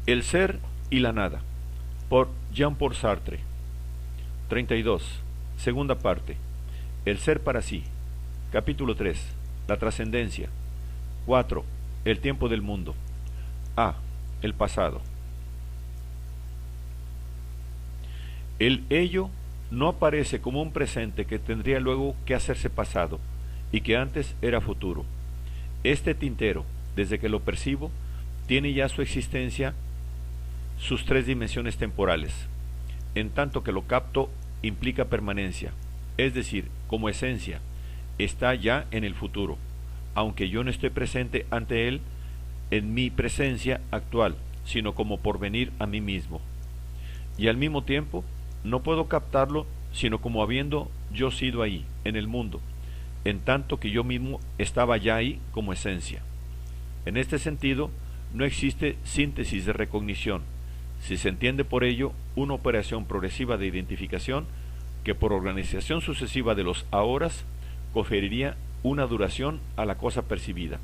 El ser y la nada, por Jean-Paul Sartre. 32. Segunda parte. El ser para sí. Capítulo 3. La trascendencia. 4. El tiempo del mundo. A. El pasado. El ello no aparece como un presente que tendría luego que hacerse pasado y que antes era futuro. Este tintero, desde que lo percibo, tiene ya su existencia, sus tres dimensiones temporales, en tanto que lo capto implica permanencia, es decir, como esencia, está ya en el futuro, aunque yo no estoy presente ante él en mi presencia actual, sino como porvenir a mí mismo. Y al mismo tiempo, no puedo captarlo sino como habiendo yo sido ahí, en el mundo, en tanto que yo mismo estaba ya ahí como esencia. En este sentido, no existe síntesis de recognición, si se entiende por ello una operación progresiva de identificación que por organización sucesiva de los ahoras conferiría una duración a la cosa percibida.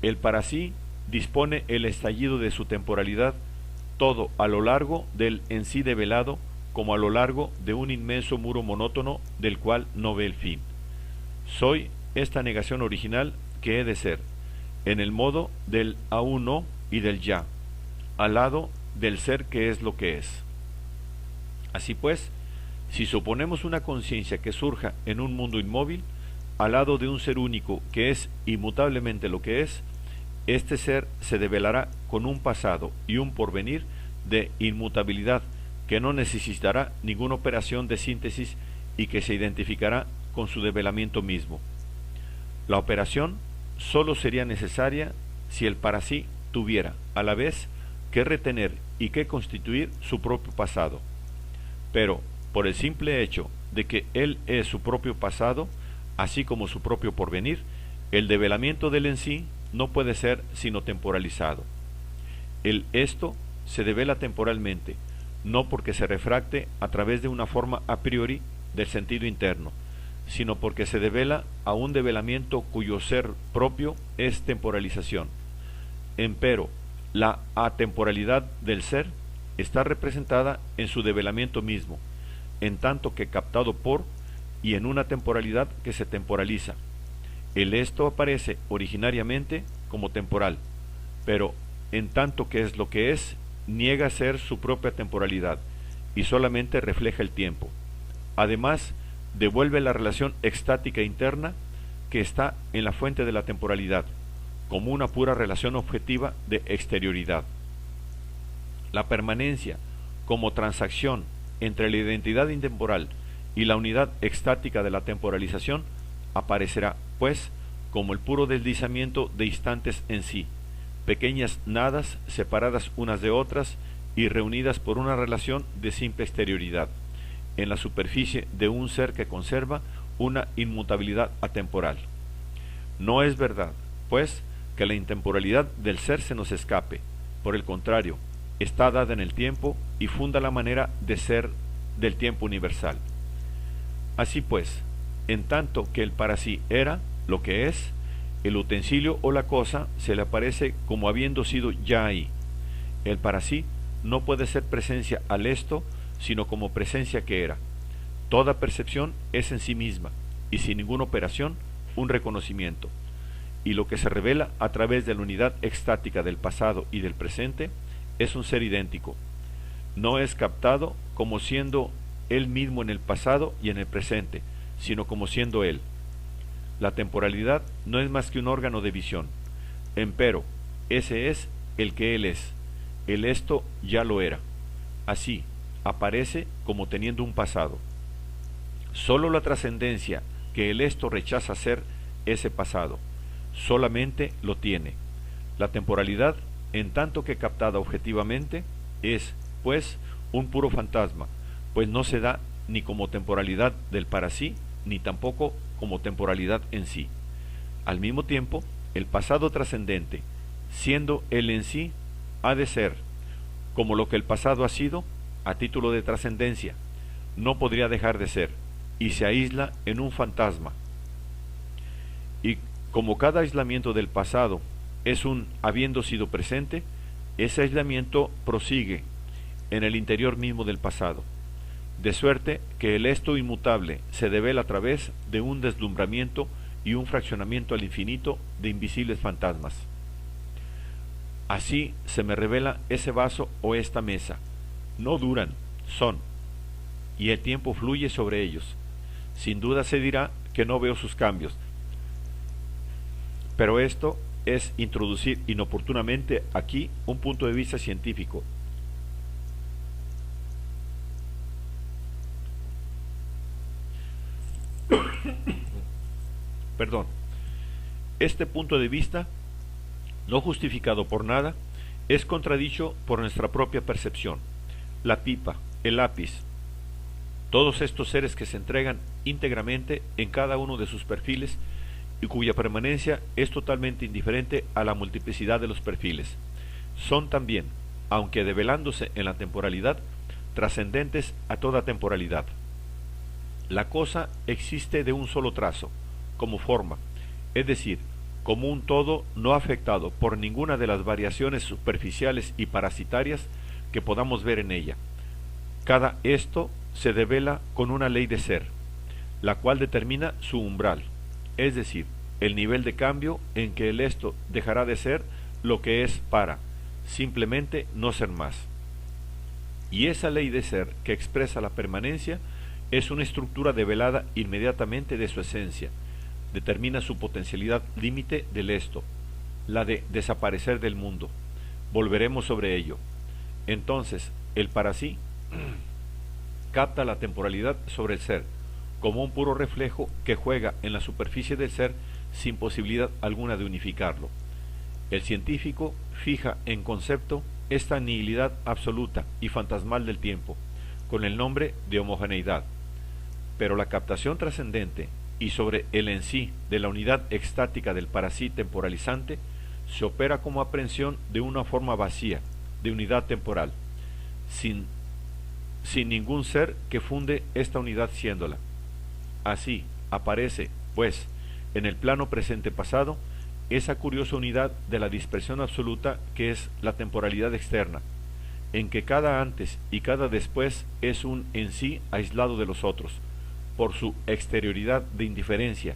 El para sí dispone el estallido de su temporalidad todo a lo largo del en sí develado como a lo largo de un inmenso muro monótono del cual no ve el fin. Soy esta negación original que he de ser, en el modo del aún no y del ya, al lado del ser que es lo que es. Así pues, si suponemos una conciencia que surja en un mundo inmóvil, al lado de un ser único que es inmutablemente lo que es, este ser se develará con un pasado y un porvenir de inmutabilidad que no necesitará ninguna operación de síntesis y que se identificará con su develamiento mismo. La operación sólo sería necesaria si el para sí tuviera, a la vez, que retener y que constituir su propio pasado. Pero, por el simple hecho de que él es su propio pasado, así como su propio porvenir, el develamiento del en sí no puede ser sino temporalizado. El esto se devela temporalmente, no porque se refracte a través de una forma a priori del sentido interno, sino porque se devela a un develamiento cuyo ser propio es temporalización. Empero, la atemporalidad del ser está representada en su develamiento mismo, en tanto que captado por y en una temporalidad que se temporaliza. El esto aparece originariamente como temporal, pero en tanto que es lo que es, niega ser su propia temporalidad y solamente refleja el tiempo. Además, devuelve la relación extática interna que está en la fuente de la temporalidad, como una pura relación objetiva de exterioridad. La permanencia como transacción entre la identidad intemporal y la unidad extática de la temporalización aparecerá, pues, como el puro deslizamiento de instantes en sí, pequeñas nadas separadas unas de otras y reunidas por una relación de simple exterioridad, en la superficie de un ser que conserva una inmutabilidad atemporal. No es verdad, pues, que la intemporalidad del ser se nos escape, por el contrario, está dada en el tiempo y funda la manera de ser del tiempo universal. Así pues, en tanto que el para sí era lo que es, el utensilio o la cosa se le aparece como habiendo sido ya ahí. El para sí no puede ser presencia al esto, sino como presencia que era. Toda percepción es en sí misma, y sin ninguna operación, un reconocimiento. Y lo que se revela a través de la unidad extática del pasado y del presente es un ser idéntico. No es captado como siendo él mismo en el pasado y en el presente, sino como siendo él. La temporalidad no es más que un órgano de visión. Empero, ese es el que él es. El esto ya lo era. Así, aparece como teniendo un pasado. Sólo la trascendencia que el esto rechaza ser ese pasado, solamente lo tiene. La temporalidad, en tanto que captada objetivamente, es, pues, un puro fantasma, pues no se da ni como temporalidad del para sí, ni tampoco como temporalidad en sí. Al mismo tiempo, el pasado trascendente, siendo él en sí, ha de ser, como lo que el pasado ha sido, a título de trascendencia, no podría dejar de ser, y se aísla en un fantasma. Y como cada aislamiento del pasado es un habiendo sido presente, ese aislamiento prosigue en el interior mismo del pasado, de suerte que el esto inmutable se devela a través de un deslumbramiento y un fraccionamiento al infinito de invisibles fantasmas. Así se me revela ese vaso o esta mesa. No duran, son, y el tiempo fluye sobre ellos. Sin duda se dirá que no veo sus cambios, pero esto es introducir inoportunamente aquí un punto de vista científico. Perdón. Este punto de vista, no justificado por nada, es contradicho por nuestra propia percepción. La pipa, el lápiz, todos estos seres que se entregan íntegramente en cada uno de sus perfiles y cuya permanencia es totalmente indiferente a la multiplicidad de los perfiles, son también, aunque develándose en la temporalidad, trascendentes a toda temporalidad. La cosa existe de un solo trazo, como forma, es decir, como un todo no afectado por ninguna de las variaciones superficiales y parasitarias que podamos ver en ella. Cada esto se devela con una ley de ser, la cual determina su umbral, es decir, el nivel de cambio en que el esto dejará de ser lo que es para, simplemente, no ser más. Y esa ley de ser que expresa la permanencia es una estructura develada inmediatamente de su esencia, determina su potencialidad límite del esto, la de desaparecer del mundo. Volveremos sobre ello. Entonces, el para sí capta la temporalidad sobre el ser, como un puro reflejo que juega en la superficie del ser sin posibilidad alguna de unificarlo. El científico fija en concepto esta nihilidad absoluta y fantasmal del tiempo, con el nombre de homogeneidad. Pero la captación trascendente y sobre el en sí de la unidad extática del para sí temporalizante se opera como aprehensión de una forma vacía, de unidad temporal, sin ningún ser que funde esta unidad siéndola. Así aparece, pues, en el plano presente-pasado, esa curiosa unidad de la dispersión absoluta que es la temporalidad externa, en que cada antes y cada después es un en sí aislado de los otros, por su exterioridad de indiferencia,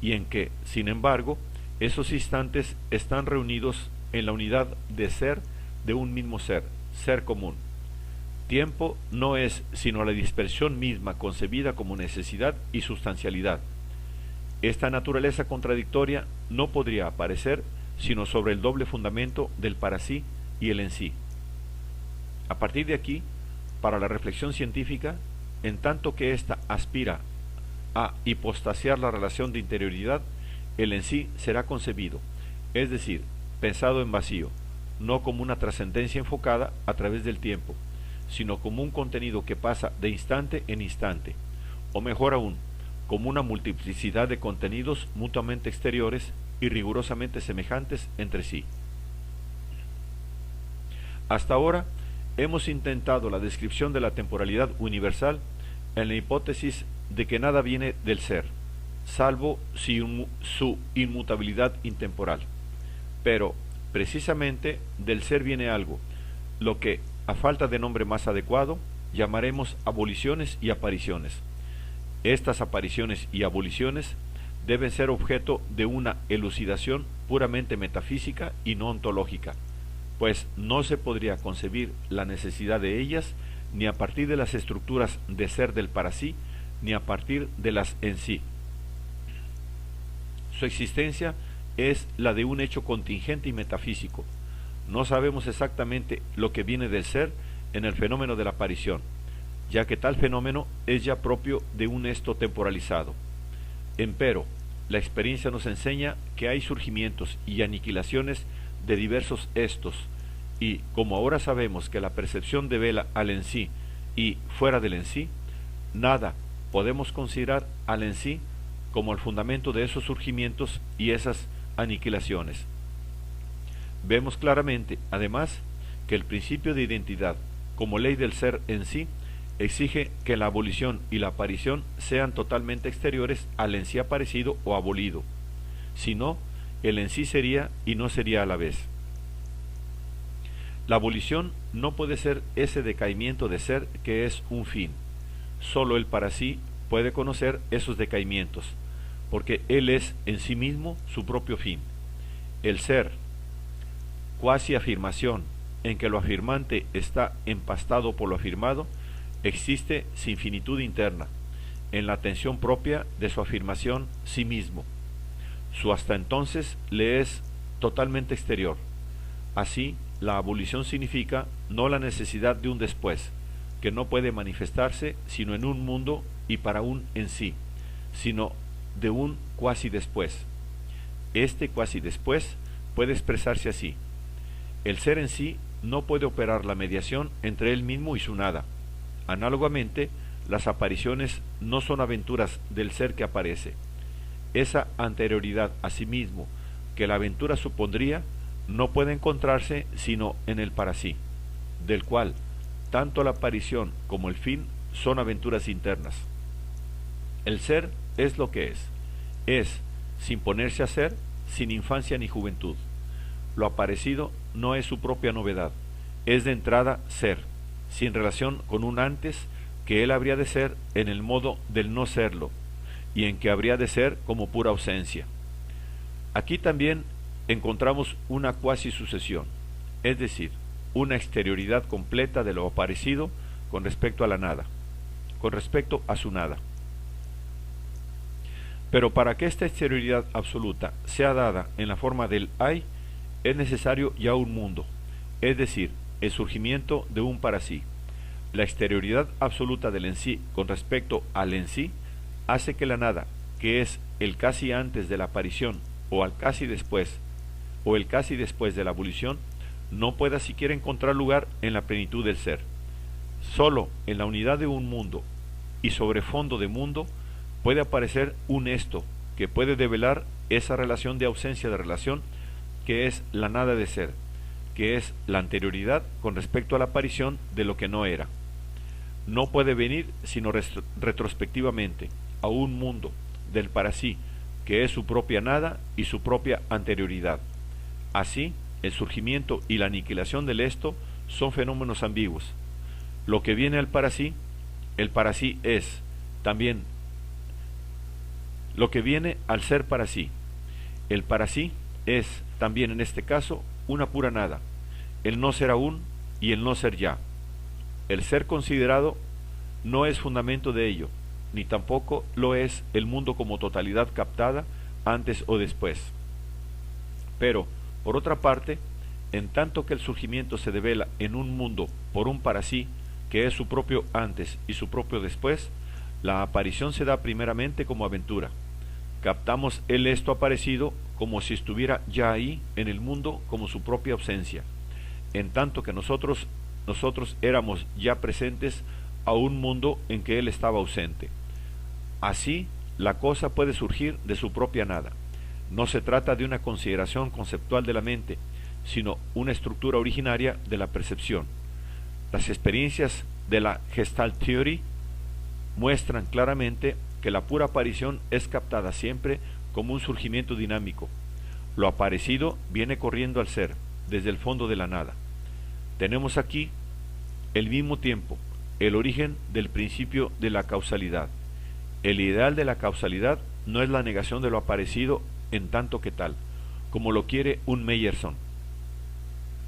y en que, sin embargo, esos instantes están reunidos en la unidad de ser de un mismo ser, ser común. Tiempo no es sino la dispersión misma concebida como necesidad y sustancialidad. Esta naturaleza contradictoria no podría aparecer sino sobre el doble fundamento del para sí y el en sí. A partir de aquí, para la reflexión científica, en tanto que ésta aspira a hipostasiar la relación de interioridad, el en sí será concebido, es decir, pensado en vacío, no como una trascendencia enfocada a través del tiempo, sino como un contenido que pasa de instante en instante, o mejor aún, como una multiplicidad de contenidos mutuamente exteriores y rigurosamente semejantes entre sí. Hasta ahora hemos intentado la descripción de la temporalidad universal en la hipótesis de que nada viene del ser, salvo su inmutabilidad intemporal. Pero, precisamente, del ser viene algo, lo que, a falta de nombre más adecuado, llamaremos aboliciones y apariciones. Estas apariciones y aboliciones deben ser objeto de una elucidación puramente metafísica y no ontológica, pues no se podría concebir la necesidad de ellas ni a partir de las estructuras de ser del para sí, ni a partir de las en sí. Su existencia es la de un hecho contingente y metafísico. No sabemos exactamente lo que viene del ser en el fenómeno de la aparición, ya que tal fenómeno es ya propio de un esto temporalizado. Empero, la experiencia nos enseña que hay surgimientos y aniquilaciones de diversos estos, y como ahora sabemos que la percepción devela al en sí y fuera del en sí, nada podemos considerar al en sí como el fundamento de esos surgimientos y esas aniquilaciones. Vemos claramente, además, que el principio de identidad, como ley del ser en sí, exige que la abolición y la aparición sean totalmente exteriores al en sí aparecido o abolido. Si no, el en sí sería y no sería a la vez. La abolición no puede ser ese decaimiento de ser que es un fin. Solo el para sí puede conocer esos decaimientos, porque él es en sí mismo su propio fin. El ser, cuasi afirmación, en que lo afirmante está empastado por lo afirmado, existe sin finitud interna, en la tensión propia de su afirmación sí mismo. Su hasta entonces le es totalmente exterior. Así, la abolición significa no la necesidad de un después, que no puede manifestarse sino en un mundo y para un en sí, sino de un cuasi después. Este cuasi después puede expresarse así: el ser en sí no puede operar la mediación entre él mismo y su nada. Análogamente, las apariciones no son aventuras del ser que aparece. Esa anterioridad a sí mismo que la aventura supondría no puede encontrarse sino en el para sí, del cual tanto la aparición como el fin son aventuras internas. El ser es lo que es, sin ponerse a ser, sin infancia ni juventud. Lo aparecido no es su propia novedad, es de entrada ser, sin relación con un antes que él habría de ser en el modo del no serlo, y en que habría de ser como pura ausencia. Aquí también encontramos una cuasi sucesión, es decir, una exterioridad completa de lo aparecido con respecto a la nada, con respecto a su nada. Pero para que esta exterioridad absoluta sea dada en la forma del hay, es necesario ya un mundo, es decir, el surgimiento de un para sí. La exterioridad absoluta del en sí con respecto al en sí hace que la nada, que es el casi antes de la aparición o al casi después, o el casi después de la abolición, no pueda siquiera encontrar lugar en la plenitud del ser. Sólo en la unidad de un mundo y sobre fondo de mundo puede aparecer un esto que puede develar esa relación de ausencia de relación que es la nada de ser, que es la anterioridad con respecto a la aparición de lo que no era. No puede venir sino retrospectivamente a un mundo del para sí, que es su propia nada y su propia anterioridad. Así, el surgimiento y la aniquilación del esto son fenómenos ambiguos. Lo que viene al para sí, el para sí es también lo que viene al ser para sí. El para sí es también en este caso una pura nada, el no ser aún y el no ser ya. El ser considerado no es fundamento de ello, ni tampoco lo es el mundo como totalidad captada antes o después. Pero, por otra parte, en tanto que el surgimiento se devela en un mundo por un para sí, que es su propio antes y su propio después, la aparición se da primeramente como aventura. Captamos el esto aparecido como si estuviera ya ahí en el mundo como su propia ausencia, en tanto que nosotros éramos ya presentes a un mundo en que él estaba ausente. Así, la cosa puede surgir de su propia nada. No se trata de una consideración conceptual de la mente, sino una estructura originaria de la percepción. Las experiencias de la Gestalt Theory muestran claramente que la pura aparición es captada siempre como un surgimiento dinámico. Lo aparecido viene corriendo al ser, desde el fondo de la nada. Tenemos aquí, al mismo tiempo, el origen del principio de la causalidad. El ideal de la causalidad no es la negación de lo aparecido en tanto que tal, como lo quiere un Meyerson,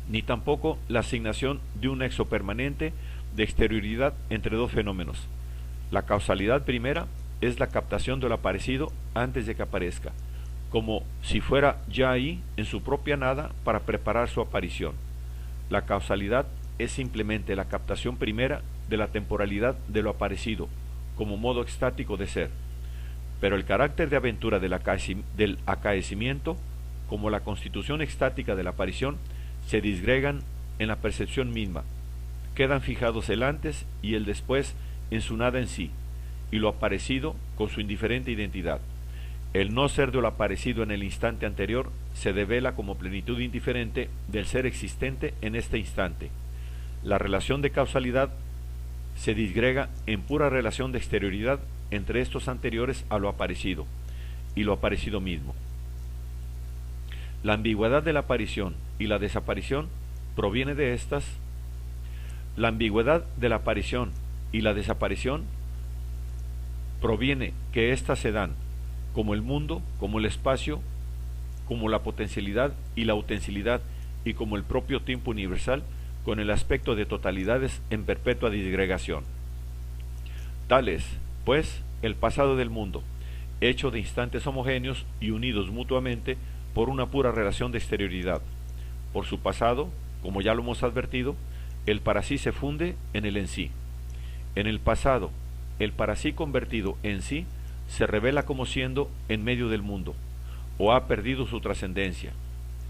ni tampoco la asignación de un nexo permanente de exterioridad entre dos fenómenos. La causalidad primera es la captación de lo aparecido antes de que aparezca, como si fuera ya ahí en su propia nada para preparar su aparición. La causalidad es simplemente la captación primera de la temporalidad de lo aparecido, como modo extático de ser. Pero el carácter de aventura del acaecimiento, como la constitución extática de la aparición, se disgregan en la percepción misma. Quedan fijados el antes y el después en su nada en sí, y lo aparecido con su indiferente identidad. El no ser de lo aparecido en el instante anterior se devela como plenitud indiferente del ser existente en este instante. La relación de causalidad se disgrega en pura relación de exterioridad entre estos anteriores a lo aparecido y lo aparecido mismo. La ambigüedad de la aparición y la desaparición proviene de estas. La ambigüedad de la aparición y la desaparición proviene que éstas se dan como el mundo, como el espacio, como la potencialidad y la utensilidad, y como el propio tiempo universal, con el aspecto de totalidades en perpetua disgregación. Tal es, pues, el pasado del mundo, hecho de instantes homogéneos y unidos mutuamente por una pura relación de exterioridad. Por su pasado, como ya lo hemos advertido, el para sí se funde en el en sí. En el pasado, el para sí convertido en sí se revela como siendo en medio del mundo, o ha perdido su trascendencia,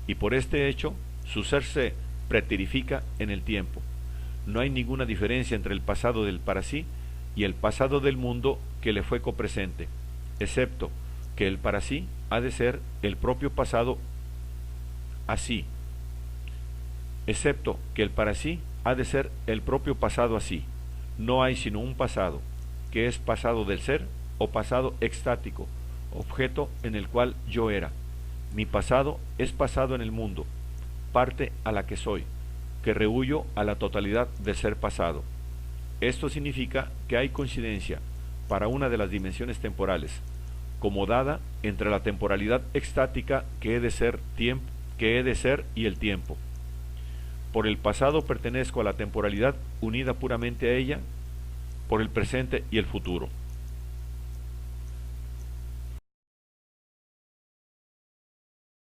y por este hecho su ser se preterifica en el tiempo. No hay ninguna diferencia entre el pasado del para sí y el pasado del mundo que le fue copresente, excepto que el para sí ha de ser el propio pasado así, excepto que el para sí ha de ser el propio pasado así. No hay sino un pasado, que es pasado del ser o pasado extático, objeto en el cual yo era. Mi pasado es pasado en el mundo, parte a la que soy, que rehuyo a la totalidad del ser pasado. Esto significa que hay coincidencia para una de las dimensiones temporales, como dada entre la temporalidad extática que he de ser y el tiempo. Por el pasado pertenezco a la temporalidad unida puramente a ella, por el presente y el futuro.